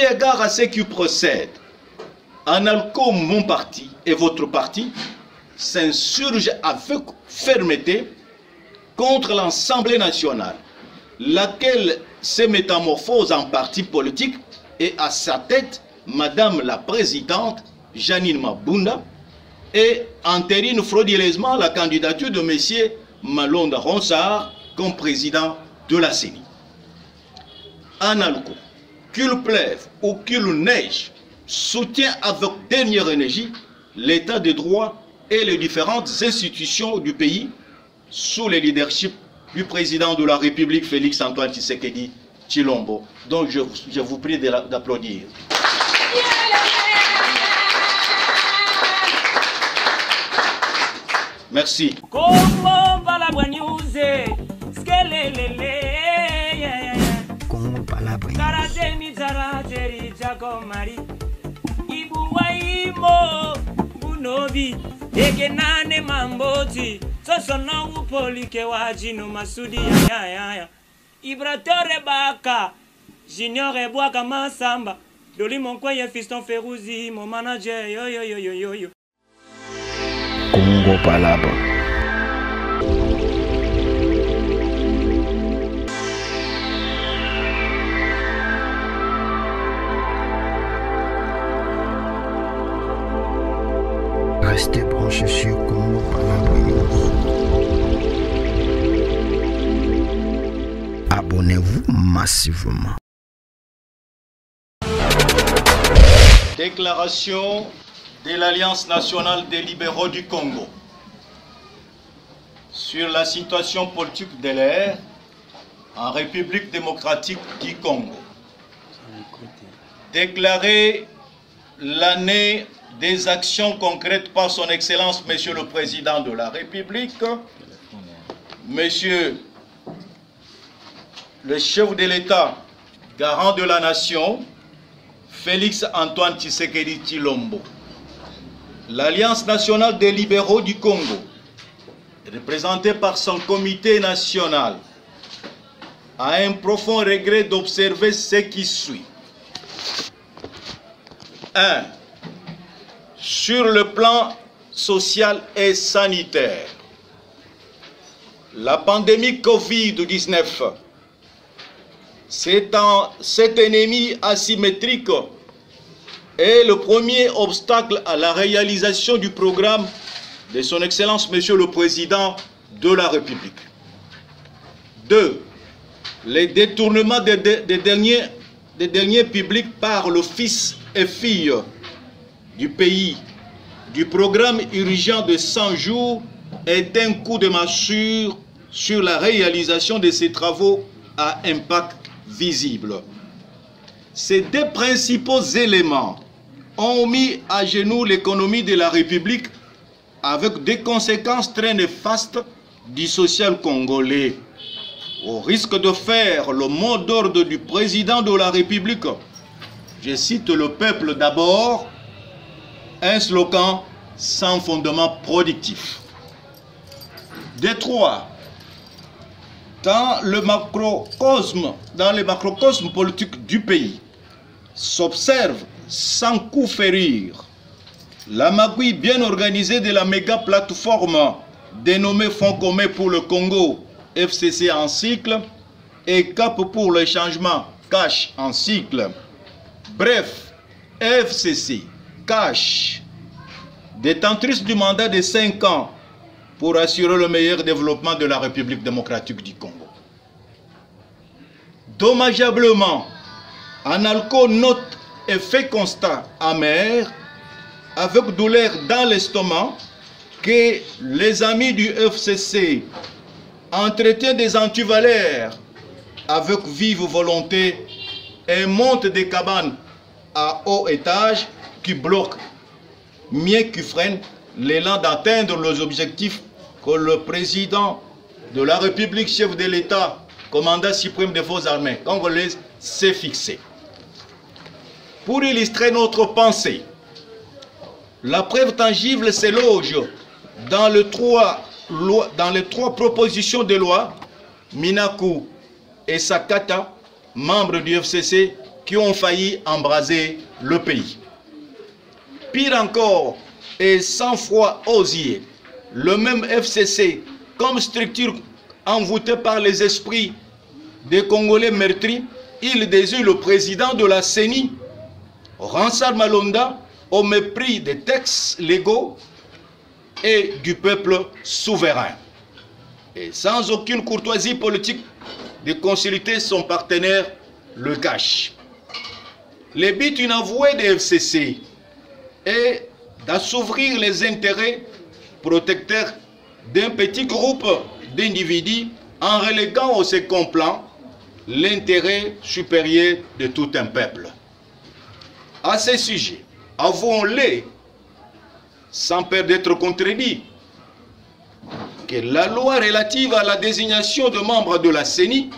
égard à ce qui procède, Analco, mon parti et votre parti s'insurgent avec fermeté contre l'Assemblée nationale, laquelle se métamorphose en parti politique et à sa tête, Madame la Présidente Janine Mabunda, et entérine frauduleusement la candidature de M. Malonda Ronsard comme président de la CENI. Analco, qu'il pleuve ou qu'il neige, soutient avec dernière énergie l'état de droit et les différentes institutions du pays sous le leadership du président de la République Félix Antoine Tshisekedi Tshilombo. Donc je vous prie d'applaudir. Merci. Egenane mamboti sosona upolike wajinu masudi ya Ibratore baka Junior ebwaka masamba Doli monkweye fiston Ferouzi mon manager yo Congo Palabre. Restez branchés sur Congo Palabre News. Abonnez-vous massivement. Déclaration de l'Alliance nationale des libéraux du Congo sur la situation politique de l'ère en République démocratique du Congo. Déclarer l'année des actions concrètes par son Excellence, Monsieur le Président de la République, Monsieur le chef de l'État, garant de la nation, Félix Antoine Tshisekedi Tshilombo. L'Alliance nationale des libéraux du Congo, représentée par son comité national, a un profond regret d'observer ce qui suit. 1. Sur le plan social et sanitaire, la pandémie Covid-19, cet ennemi asymétrique est le premier obstacle à la réalisation du programme de son Excellence, Monsieur le Président de la République. 2. Les détournements des derniers publics par le fils et fille du pays du programme urgent de 100 jours est un coup de massue sur la réalisation de ces travaux à impact visible. Ces deux principaux éléments ont mis à genoux l'économie de la République avec des conséquences très néfastes du social congolais. Au risque de faire le mot d'ordre du président de la République, je cite le peuple d'abord, un slogan sans fondement productif. Des trois, dans le macrocosme politique du pays, s'observe sans coup férir la magouille bien organisée de la méga plateforme dénommée Fonds commun pour le Congo, FCC en cycle, et Cap pour le changement, Cash en cycle. Bref, FCC, Cash, détentrice du mandat de 5 ans pour assurer le meilleur développement de la République démocratique du Congo. Dommageablement, Analco note et fait constat amer, avec douleur dans l'estomac, que les amis du FCC entretiennent des antivaleurs avec vive volonté et montent des cabanes à haut étage qui bloquent, mieux qui freinent l'élan d'atteindre les objectifs que le président de la République, chef de l'État, commandant suprême des forces armées congolaises, s'est fixé. Pour illustrer notre pensée, la preuve tangible s'éloge dans les trois propositions de loi, Minaku et Sakata, membres du FCC, qui ont failli embraser le pays. Pire encore, et 100 fois osier, le même FCC, comme structure envoûtée par les esprits des Congolais meurtris, il désigne le président de la CENI, Ransard Malonda, au mépris des textes légaux et du peuple souverain. Et sans aucune courtoisie politique de consulter son partenaire, le cache. Le but inavoué des FCC est d'assouvir les intérêts protecteurs d'un petit groupe d'individus en reléguant au second plan l'intérêt supérieur de tout un peuple. À ce sujet, avouons-le, sans peur d'être contredit, que la loi relative à la désignation de membres de la CENI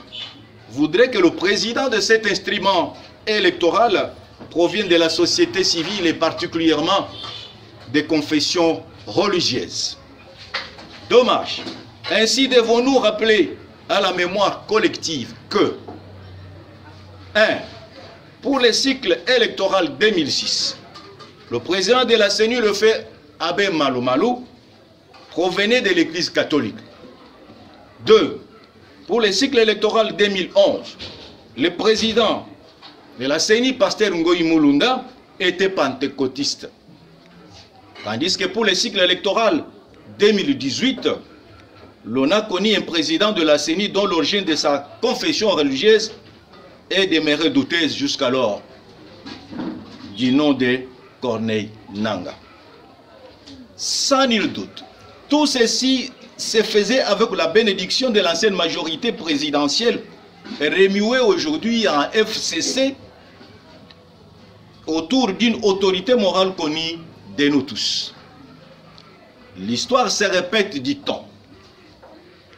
voudrait que le président de cet instrument électoral provienne de la société civile et particulièrement des confessions religieuses. Dommage. Ainsi devons-nous rappeler à la mémoire collective que 1. Pour le cycle électoral 2006, le président de la CENI, le fait Abbé Malou Malou, provenait de l'Église catholique. 2. Pour le cycle électoral 2011, le président de la CENI, Pasteur Ngoï Mulunda, était pentecôtiste. Tandis que pour le cycle électoral 2018, l'on a connu un président de la CENI dont l'origine de sa confession religieuse est demeurée douteuse jusqu'alors, du nom de Corneille Nangaa. Sans nul doute, tout ceci se faisait avec la bénédiction de l'ancienne majorité présidentielle, remuée aujourd'hui en FCC autour d'une autorité morale connue de nous tous. L'histoire se répète, dit-on.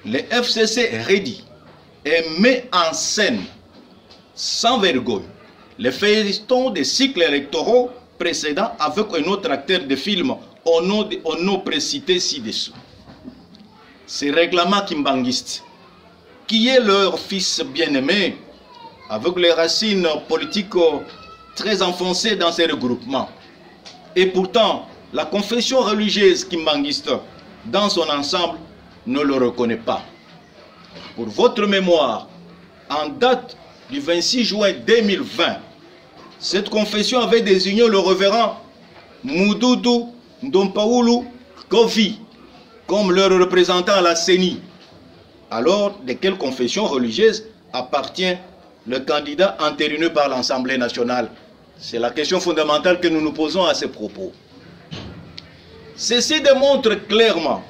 Le FCC redit et met en scène sans vergogne les feuilletons des cycles électoraux précédents avec un autre acteur de film au nom précité ci-dessous. Ces règlements kimbanguistes, qui est leur fils bien-aimé, avec les racines politiques très enfoncées dans ces regroupements. Et pourtant, la confession religieuse kimbanguiste, dans son ensemble, ne le reconnaît pas. Pour votre mémoire, en date du 26 juin 2020, cette confession avait désigné le révérend Moudoudou Ndompaoulou Kofi comme leur représentant à la CENI. Alors, de quelle confession religieuse appartient le candidat entériné par l'Assemblée nationale? C'est la question fondamentale que nous nous posons à ce propos. Ceci démontre clairement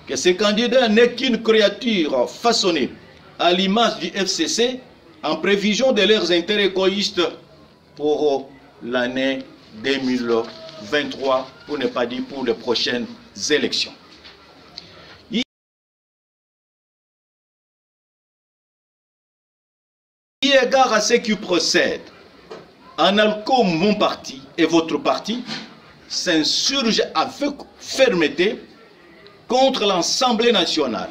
que ce candidat n'est qu'une créature façonnée à l'image du FCC en prévision de leurs intérêts égoïstes pour l'année 2023, pour ne pas dire pour les prochaines élections. Eu égard à ce qui procède, Analco, mon parti et votre parti s'insurgent avec fermeté contre l'Assemblée nationale,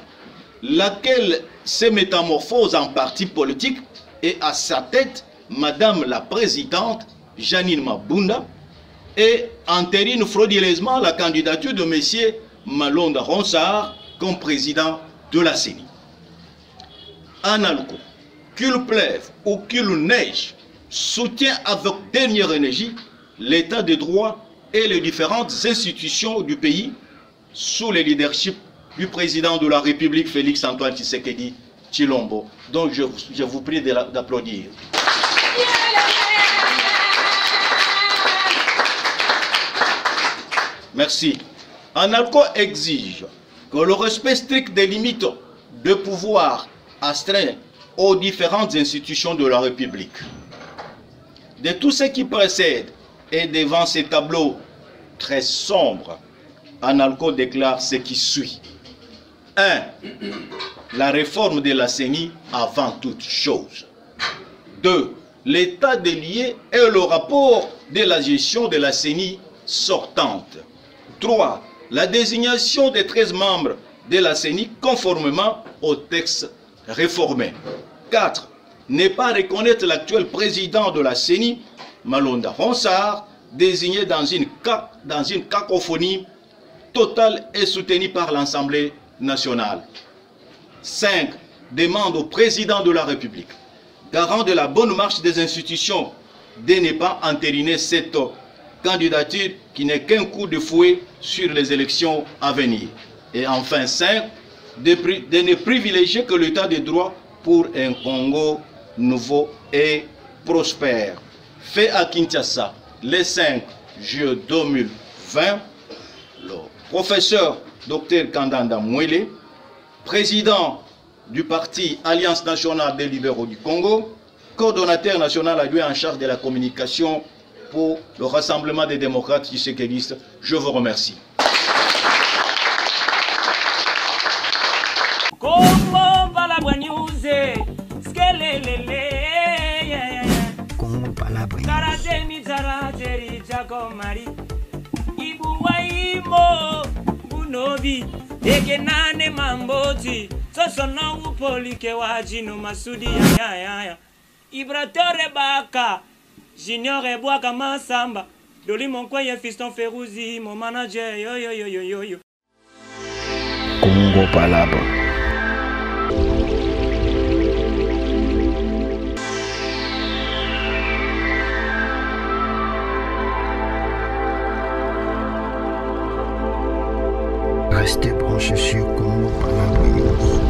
laquelle se métamorphose en parti politique et à sa tête, Madame la Présidente Janine Mabunda, et entérine frauduleusement la candidature de M. Malonda Ransard comme président de la CENI. Analco, qu'il pleuve ou qu'il neige, soutient avec dernière énergie l'état de droit et les différentes institutions du pays sous le leadership du président de la République, Félix Antoine Tshisekedi Tshilombo. Donc je vous prie d'applaudir. Merci. Analco exige que le respect strict des limites de pouvoir astreint aux différentes institutions de la République. De tout ce qui précède et devant ces tableaux très sombres, Analco déclare ce qui suit. 1. La réforme de la CENI avant toute chose. 2. L'état des lieux et le rapport de la gestion de la CENI sortante. 3. La désignation des 13 membres de la CENI conformément au texte réformé. 4. n'est pas reconnaître l'actuel président de la CENI, Malonda Ronsard, désigné dans une cacophonie totale et soutenue par l'Assemblée nationale. 5. Demande au président de la République, garant de la bonne marche des institutions, de ne pas entériner cette candidature qui n'est qu'un coup de fouet sur les élections à venir. Et enfin 5. De ne privilégier que l'état de droit pour un Congo nouveau et prospère. Fait à Kinshasa le 5 juillet 2020, le professeur Dr Kandanda Mwele, président du parti Alliance nationale des libéraux du Congo, coordonnateur national adjoint en charge de la communication pour le Rassemblement des démocrates tshisekedistes. Je vous remercie. Congo Palabra News, Congo Palabra Karatemi Zarateri Jakomari, Ibuwaimo, Bunobi, Ekenane Mamboti, Sosona Upolike Wajino Masudi ya Ibratore Baka, Junior Ebwaka Masamba, Doli Monkoye Fiston Ferouzi, mon manager, yo. Congo Palabra. Restez branchés sur Congo Palabra News.